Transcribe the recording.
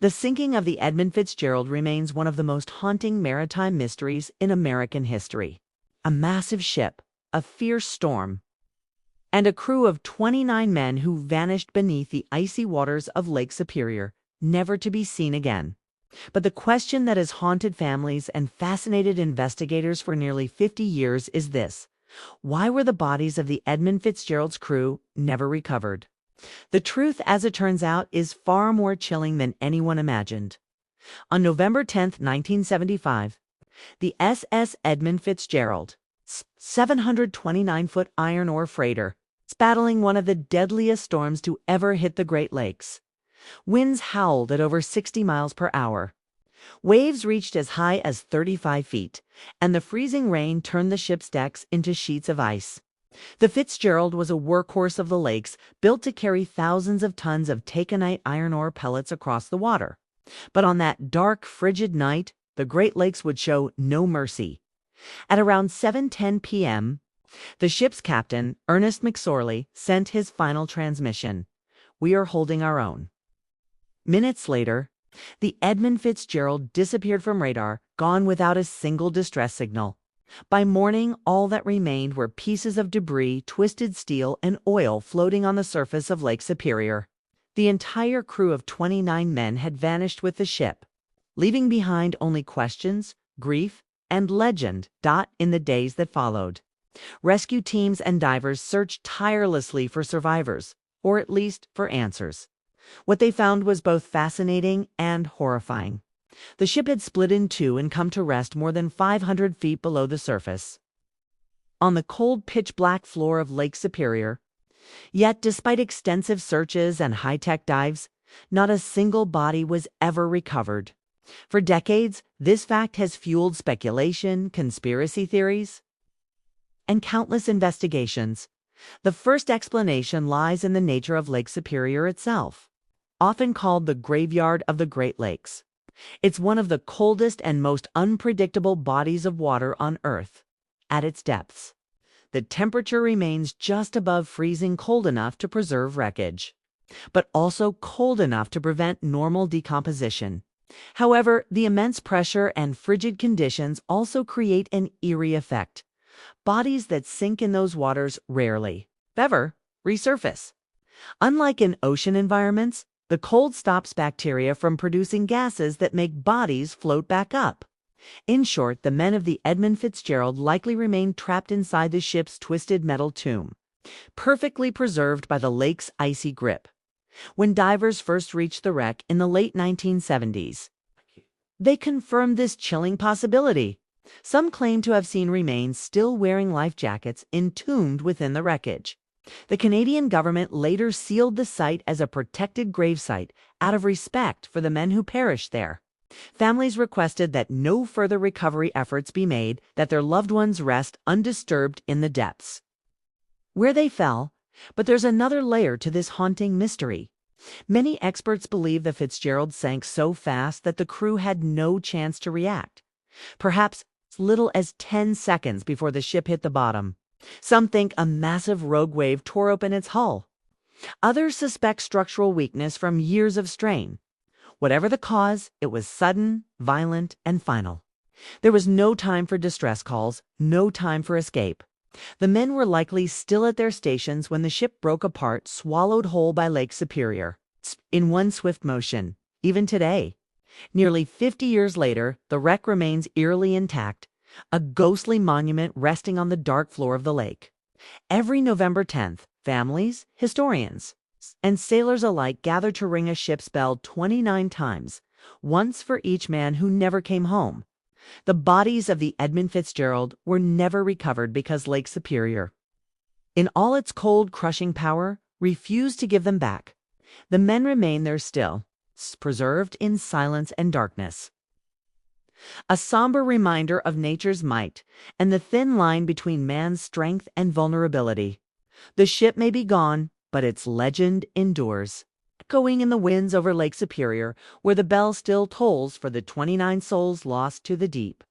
The sinking of the Edmund Fitzgerald remains one of the most haunting maritime mysteries in American history. A massive ship, a fierce storm, and a crew of 29 men who vanished beneath the icy waters of Lake Superior, never to be seen again. But the question that has haunted families and fascinated investigators for nearly 50 years is this: why were the bodies of the Edmund Fitzgerald's crew never recovered? The truth, as it turns out, is far more chilling than anyone imagined. On November 10, 1975, the SS Edmund Fitzgerald, 729-foot iron ore freighter, is battling one of the deadliest storms to ever hit the Great Lakes. Winds howled at over 60 miles per hour. Waves reached as high as 35 feet, and the freezing rain turned the ship's decks into sheets of ice. The Fitzgerald was a workhorse of the lakes, built to carry thousands of tons of taconite iron ore pellets across the water. But on that dark, frigid night, the Great Lakes would show no mercy. At around 7:10 p.m., the ship's captain, Ernest McSorley, sent his final transmission: "We are holding our own." Minutes later, the Edmund Fitzgerald disappeared from radar, gone without a single distress signal. By morning, all that remained were pieces of debris, twisted steel, and oil floating on the surface of Lake Superior. The entire crew of 29 men had vanished with the ship, leaving behind only questions, grief, and legend. In the days that followed, rescue teams and divers searched tirelessly for survivors, or at least for answers. What they found was both fascinating and horrifying. The ship had split in two and come to rest more than 500 feet below the surface, on the cold, pitch-black floor of Lake Superior. Yet, despite extensive searches and high-tech dives, not a single body was ever recovered. For decades, this fact has fueled speculation, conspiracy theories, and countless investigations. The first explanation lies in the nature of Lake Superior itself. Often called the graveyard of the Great Lakes, it's one of the coldest and most unpredictable bodies of water on Earth. At its depths, the temperature remains just above freezing cold enough to preserve wreckage, but also cold enough to prevent normal decomposition. However, the immense pressure and frigid conditions also create an eerie effect. Bodies that sink in those waters rarely, ever, resurface. Unlike in ocean environments, the cold stops bacteria from producing gases that make bodies float back up. In short, the men of the Edmund Fitzgerald likely remained trapped inside the ship's twisted metal tomb, perfectly preserved by the lake's icy grip. When divers first reached the wreck in the late 1970s, they confirmed this chilling possibility. Some claim to have seen remains still wearing life jackets entombed within the wreckage. The Canadian government later sealed the site as a protected gravesite out of respect for the men who perished there. Families requested that no further recovery efforts be made, that their loved ones rest undisturbed in the depths where they fell. But there's another layer to this haunting mystery. Many experts believe the Fitzgerald sank so fast that the crew had no chance to react, perhaps as little as 10 seconds before the ship hit the bottom. Some think a massive rogue wave tore open its hull. Others suspect structural weakness from years of strain. Whatever the cause, it was sudden, violent, and final. There was no time for distress calls, no time for escape. The men were likely still at their stations when the ship broke apart, swallowed whole by Lake Superior, in one swift motion. Even today, nearly 50 years later, the wreck remains eerily intact, a ghostly monument resting on the dark floor of the lake. Every November 10th, families, historians, and sailors alike gather to ring a ship's bell 29 times, once for each man who never came home. The bodies of the Edmund Fitzgerald were never recovered because Lake Superior, in all its cold, crushing power, refused to give them back. The men remain there still, preserved in silence and darkness. A somber reminder of nature's might and the thin line between man's strength and vulnerability. The ship may be gone, but its legend endures, echoing in the winds over Lake Superior, where the bell still tolls for the 29 souls lost to the deep.